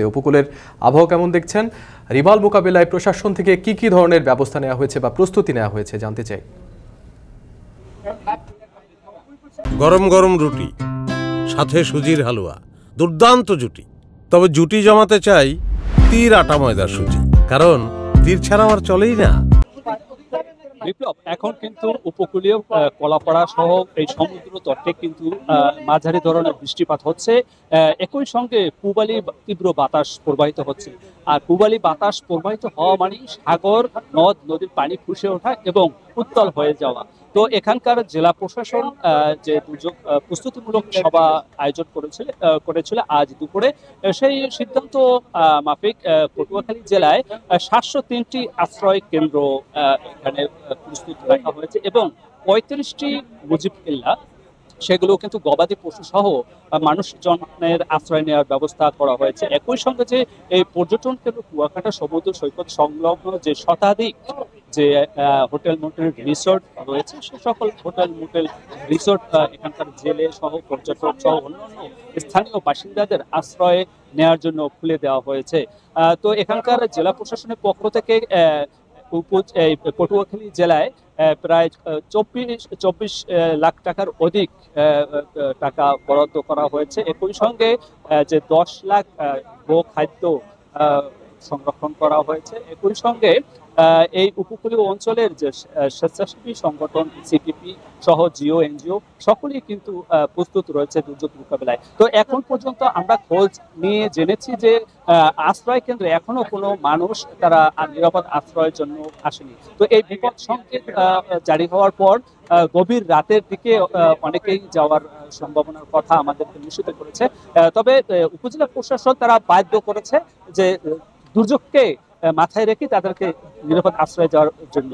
মুহূর্তে উপকূলের আবহাওয়া কেমন দেখছেন, রিমাল মোকাবিলায় প্রশাসন থেকে কি ধরনের ব্যবস্থা নেওয়া হয়েছে বা প্রস্তুতি নেওয়া হয়েছে জানতে চাই। গরম গরম রুটি, সাথে সুজির হালুয়া, দুর্দান্ত জুটি। তবে জুটি জমাতে চাই তীর আটা ময়দার সুজি, কারণ তীর ছাড়া আমার চলেই না। বিপ্লব, এখন কিন্তু উপকূলীয় কলাপাড়া সহ এই সমুদ্র তটে কিন্তু মাঝারি ধরনের বৃষ্টিপাত হচ্ছে। একই সঙ্গে পূবালি তীব্র বাতাস প্রবাহিত হচ্ছে। আর পূবালি বাতাস প্রবাহিত হওয়া মানে সাগর নদ নদীর পানি ফুসে ওঠা এবং উত্তাল হয়ে যাওয়া। তো এখানকার জেলা প্রশাসন যে দুর্যোগ প্রস্তুতিমূলক সভা আয়োজন করেছিল আজ দুপুরে, সেই সিদ্ধান্ত মাফিক পটুয়াখালী জেলায় 703টি আশ্রয় কেন্দ্র এখানে প্রস্তুত রাখা হয়েছে এবং 35টি মুজিব কিল্লা, সেগুলো কিন্তু গবাদি পশু সহ মানুষজনের আশ্রয় নেওয়ার ব্যবস্থা করা হয়েছে। একই সঙ্গে যে এই পর্যটন কেন্দ্র কুয়াকাটা সমুদ্র সৈকত সংলগ্ন যে শতাধিক যে হোটেল মোটেল রিসোর্ট রয়েছে, সে সকল হোটেল মোটেল রিসোর্ট এখানকার জেলে সহ পর্যটক সহ অন্যান্য স্থানীয় বাসিন্দাদের আশ্রয় নেওয়ার জন্য খুলে দেওয়া হয়েছে। তো এখানকার জেলা প্রশাসনের পক্ষ থেকে পটুয়াখালী জেলায় প্রায় 24 লাখ টাকার অধিক টাকা বরাদ্দ করা হয়েছে। একই সঙ্গে যে 10 লাখ গোখাদ্য সংরক্ষণ করা হয়েছে। একই সঙ্গে এই উপকূলীয় অঞ্চলের যে স্বেচ্ছাসেবী সংগঠন সিপিপি সহ জিও এনজিও সকলেই কিন্তু প্রস্তুত রয়েছে দুর্যোগ মোকাবিলায়। তো এখন পর্যন্ত আমরা খোঁজ নিয়ে জেনেছি যে আশ্রয় কেন্দ্রে এখনো কোনো মানুষ তারা নিরাপদ আশ্রয়ের জন্য আসেনি। তো এই বিপদ সংকেত জারি হওয়ার পর গভীর রাতের দিকে অনেকেই যাওয়ার সম্ভাবনার কথা আমাদেরকে নিশ্চিত করেছে। তবে উপজেলা প্রশাসন তারা বাধ্য করেছে যে দুর্যোগকে মাথায় রেখে তাদেরকে নিরাপদ আশ্রয় যাওয়ার জন্য।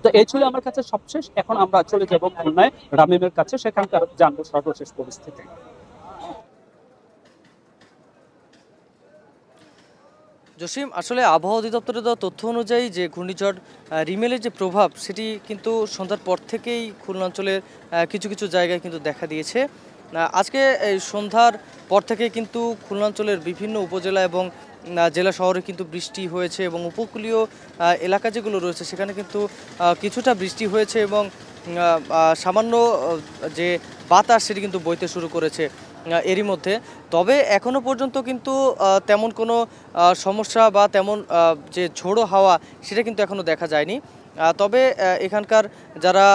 তো এই ছিল আমার কাছে সবশেষ। এখন আমরা চলে যাব খুলনায় রামিমের কাছে, সেখানকার জানবো সর্বশেষ পরিস্থিতি। জসিম, আসলে আবহাওয়া অধিদপ্তরের দেওয়া তথ্য অনুযায়ী যে ঘূর্ণিঝড় রিমেলের যে প্রভাব সেটি কিন্তু সন্ধ্যার পর থেকেই খুলনা অঞ্চলের কিছু কিছু জায়গায় কিন্তু দেখা দিয়েছে। আজকে এই সন্ধ্যার পর থেকে কিন্তু খুলনা অঞ্চলের বিভিন্ন উপজেলা এবং জেলা শহরে কিন্তু বৃষ্টি হয়েছে এবং উপকূলীয় এলাকা যেগুলো রয়েছে সেখানে কিন্তু কিছুটা বৃষ্টি হয়েছে এবং সামান্য যে বাতাস সেটি কিন্তু বইতে শুরু করেছে এরই মধ্যে। তবে এখনও পর্যন্ত কিন্তু তেমন কোনো সমস্যা বা তেমন যে ঝোড়ো হাওয়া সেটা কিন্তু এখনও দেখা যায়নি। তবে এখানকার যারা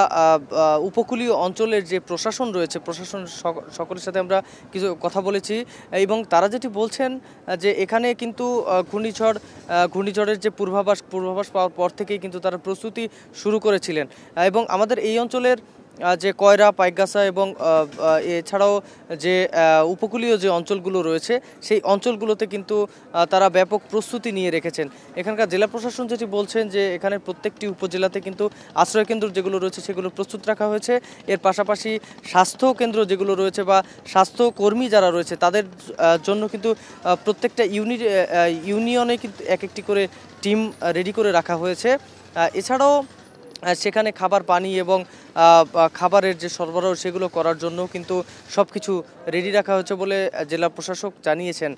উপকূলীয় অঞ্চলের যে প্রশাসন রয়েছে, প্রশাসন সকলের সাথে আমরা কিছু কথা বলেছি এবং তারা যেটি বলছেন যে এখানে কিন্তু ঘূর্ণিঝড়ের যে পূর্বাভাস পাওয়ার পর থেকেই কিন্তু তারা প্রস্তুতি শুরু করেছিলেন এবং আমাদের এই অঞ্চলের যে কয়রা, পাইকগাছা এবং এছাড়াও যে উপকূলীয় যে অঞ্চলগুলো রয়েছে সেই অঞ্চলগুলোতে কিন্তু তারা ব্যাপক প্রস্তুতি নিয়ে রেখেছেন। এখানকার জেলা প্রশাসন যেটি বলছেন যে এখানে প্রত্যেকটি উপজেলাতে কিন্তু আশ্রয়কেন্দ্র যেগুলো রয়েছে সেগুলো প্রস্তুত রাখা হয়েছে। এর পাশাপাশি স্বাস্থ্য কেন্দ্র যেগুলো রয়েছে বা স্বাস্থ্যকর্মী যারা রয়েছে তাদের জন্য কিন্তু প্রত্যেকটা ইউনিয়নে কিন্তু এক একটি করে টিম রেডি করে রাখা হয়েছে। এছাড়াও সেখানে খাবার, পানি এবং খাবারের যে সরবরাহ সেগুলো করার জন্য কিন্তু সব কিছু রেডি রাখা হয়েছে বলে জেলা প্রশাসক জানিয়েছেন।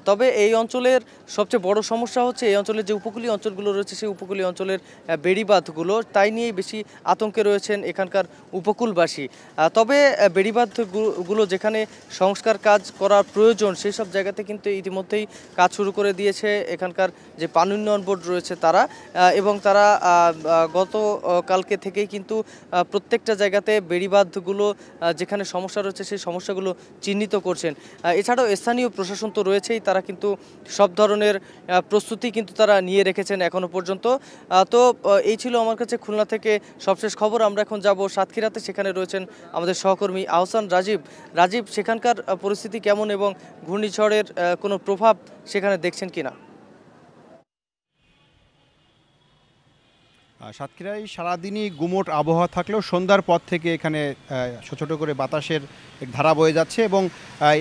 তবে এই অঞ্চলের সবচেয়ে বড় সমস্যা হচ্ছে এই অঞ্চলের যে উপকূলীয় অঞ্চলগুলো রয়েছে সেই উপকূলীয় অঞ্চলের বেড়িবাঁধগুলো, তাই নিয়েই বেশি আতঙ্কে রয়েছেন এখানকার উপকূলবাসী। তবে বেড়িবাঁধগুলো যেখানে সংস্কার কাজ করার প্রয়োজন সেই সব জায়গাতে কিন্তু ইতিমধ্যেই কাজ শুরু করে দিয়েছে এখানকার যে পানি উন্নয়ন বোর্ড রয়েছে তারা, এবং তারা গতকালকে থেকেই কিন্তু প্রত্যেকটা জায়গাতে বেড়িবাঁধগুলো যেখানে সমস্যা রয়েছে সেই সমস্যাগুলো চিহ্নিত করছেন। এছাড়াও স্থানীয় প্রশাসন তো রয়েছেই, তারা কিন্তু সব ধরনের প্রস্তুতি কিন্তু তারা নিয়ে রেখেছেন এখনো পর্যন্ত। তো এই ছিল আমার কাছে খুলনা থেকে সবশেষ খবর। আমরা এখন যাব সাতক্ষীরাতে, সেখানে রয়েছেন আমাদের সহকর্মী আহসান রাজীব। সেখানকার পরিস্থিতি কেমন এবং ঘূর্ণিঝড়ের কোনো প্রভাব সেখানে দেখছেন কিনা? সাতক্ষীরায় সারাদিনই গুমোট আবহাওয়া থাকলেও সন্ধ্যার পর থেকে এখানে ছোট করে বাতাসের ধারা বয়ে যাচ্ছে এবং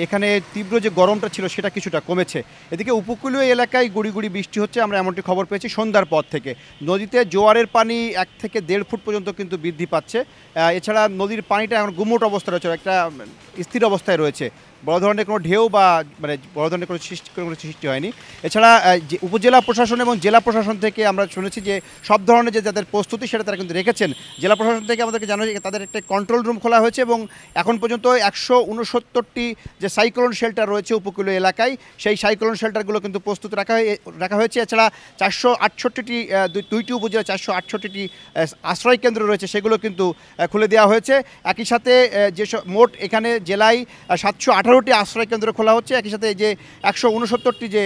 এখানে তীব্র যে গরমটা ছিল সেটা কিছুটা কমেছে। এদিকে উপকূলীয় এলাকায় গুড়ি গুড়ি বৃষ্টি হচ্ছে, আমরা এমনটি খবর পেয়েছি সন্ধ্যার পর থেকে। নদীতে জোয়ারের পানি 1 থেকে 1.5 ফুট পর্যন্ত কিন্তু বৃদ্ধি পাচ্ছে। এছাড়া নদীর পানিটা এখন গুমোট অবস্থায় রয়েছে, একটা স্থির অবস্থায় রয়েছে। বড় ধরনের কোনো ঢেউ বা মানে বড় ধরনের কোনো সৃষ্টি হয়নি। এছাড়া যে উপজেলা প্রশাসন এবং জেলা প্রশাসন থেকে আমরা শুনেছি যে সব ধরনের যে যাদের প্রস্তুতি সেটা তারা কিন্তু রেখেছেন। জেলা প্রশাসন থেকে আমাদেরকে জানা যায় তাদের একটা কন্ট্রোল রুম খোলা হয়েছে এবং এখন পর্যন্ত 169টি যে সাইক্লোন শেল্টার রয়েছে উপকূলীয় এলাকায় সেই সাইক্লোন শেল্টারগুলো কিন্তু প্রস্তুত রাখা হয়েছে। এছাড়া 468টি দুইটি উপজেলায় 468টি আশ্রয় কেন্দ্র রয়েছে সেগুলো কিন্তু খুলে দেওয়া হয়েছে। একই সাথে যে মোট এখানে জেলায় 718টি আশ্রয় কেন্দ্র খোলা হচ্ছে। একই সাথে যে 169টি যে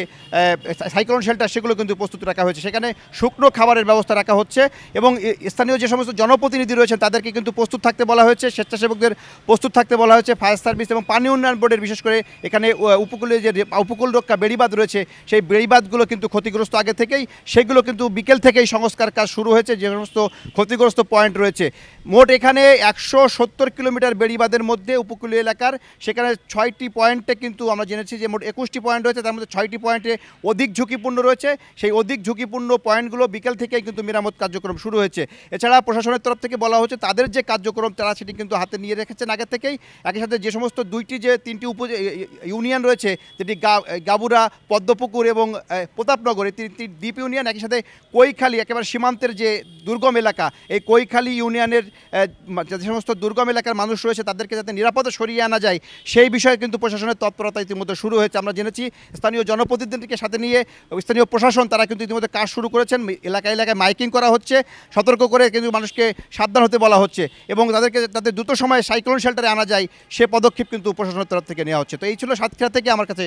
সাইক্লোন শেল্টার সেগুলো কিন্তু প্রস্তুত রাখা হয়েছে। সেখানে শুকনো খাবারের ব্যবস্থা রাখা হচ্ছে এবং স্থানীয় যে সমস্ত জনপ্রতিনিধি রয়েছেন তাদেরকে কিন্তু প্রস্তুত থাকতে বলা হয়েছে, স্বেচ্ছাসেবকদের প্রস্তুত থাকতে বলা হয়েছে। ফায়ার সার্ভিস এবং পানি উন্নয়ন বোর্ডের বিশেষ করে এখানে উপকূলে যে উপকূল রক্ষা বেড়িবাঁধ রয়েছে সেই বেড়িবাঁধগুলো কিন্তু ক্ষতিগ্রস্ত আগে থেকেই, সেগুলো কিন্তু বিকেল থেকেই সংস্কার কাজ শুরু হয়েছে যে সমস্ত ক্ষতিগ্রস্ত পয়েন্ট রয়েছে। মোট এখানে 170 কিলোমিটার বেড়িবাঁধের মধ্যে উপকূলীয় এলাকার সেখানে 6টি পয়েন্টে কিন্তু আমরা জেনেছি যে মোট 21টি পয়েন্ট রয়েছে, তার মধ্যে 6টি পয়েন্টে অধিক ঝুঁকিপূর্ণ রয়েছে। সেই অধিক ঝুঁকিপূর্ণ পয়েন্টগুলো বিকেল থেকেই কিন্তু মেরামত কার্যক্রম শুরু হয়েছে। এছাড়া প্রশাসনের তরফ থেকে বলা হচ্ছে তাদের যে কার্যক্রম তারা সেটি কিন্তু হাতে নিয়ে রেখেছেন আগে থেকেই। একই সাথে যে সমস্ত তিনটি ইউনিয়ন রয়েছে যেটি গাবুরা, পদ্মপুকুর এবং প্রতাপনগর, এই তিনটি দ্বীপ ইউনিয়ন, একই সাথে কৈখালী একেবারে সীমান্তের যে দুর্গম এলাকা, এই কৈখালী ইউনিয়নের যে সমস্ত দুর্গম এলাকার মানুষ রয়েছে তাদেরকে যাতে নিরাপদে সরিয়ে আনা যায় সেই বিষয়ে কিন্তু প্রশাসনের তৎপরতা ইতিমধ্যে শুরু হয়েছে। আমরা জেনেছি স্থানীয় জনপ্রতিনিধিকে সাথে নিয়ে স্থানীয় প্রশাসন তারা কিন্তু ইতিমধ্যে কাজ শুরু করেছেন। এলাকায় এলাকায় মাইকিং করা হচ্ছে, সতর্ক করে কিন্তু মানুষকে সাবধান হতে বলা হচ্ছে এবং তাদেরকে যাতে দ্রুত সময়ে সাইক্লোন শেল্টারে আনা যায় সে পদক্ষেপ কিন্তু প্রশাসনের তরফ থেকে নেওয়া হচ্ছে। তো এই ছিল সাতক্ষীরা থেকে আমার কাছে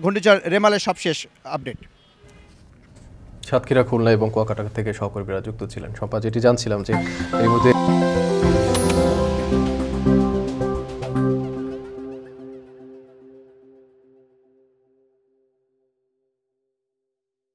ঘূর্ণিঝড় রেমালের সবশেষ আপডেট। সাতক্ষীরা, খুলনা এবং কুয়াকাটা থেকে সহকর্মীরা যুক্ত ছিলেন। সম্পা, যেটি জানছিলাম যে এই মুহূর্তে